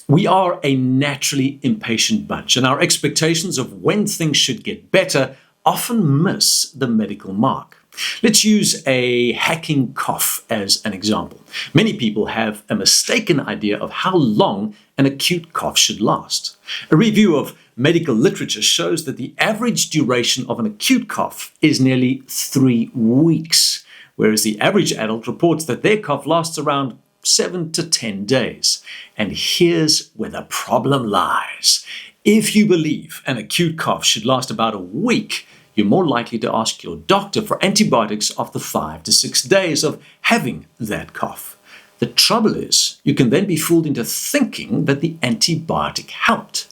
We are a naturally impatient bunch, and our expectations of when things should get better often miss the medical mark. Let's use a hacking cough as an example. Many people have a mistaken idea of how long an acute cough should last. A review of medical literature shows that the average duration of an acute cough is nearly 3 weeks, whereas the average adult reports that their cough lasts around 7 to 10 days. And here's where the problem lies. If you believe an acute cough should last about a week, you're more likely to ask your doctor for antibiotics after 5 to 6 days of having that cough. The trouble is, you can then be fooled into thinking that the antibiotic helped.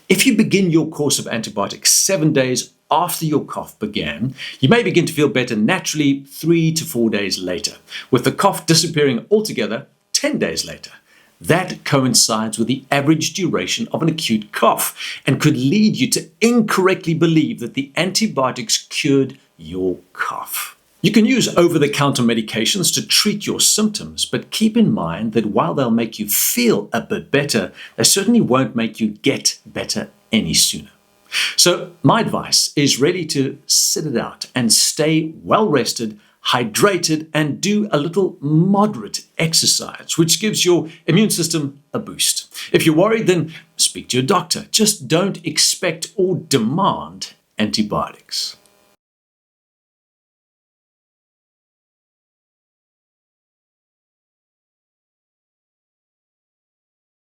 If you begin your course of antibiotics 7 days after your cough began, you may begin to feel better naturally 3 to 4 days later, with the cough disappearing altogether 10 days later. That coincides with the average duration of an acute cough and could lead you to incorrectly believe that the antibiotics cured your cough. You can use over-the-counter medications to treat your symptoms, but keep in mind that while they'll make you feel a bit better, they certainly won't make you get better any sooner. So my advice is really to sit it out and stay well rested, hydrated, and do a little moderate exercise, which gives your immune system a boost. If you're worried, then speak to your doctor. Just don't expect or demand antibiotics.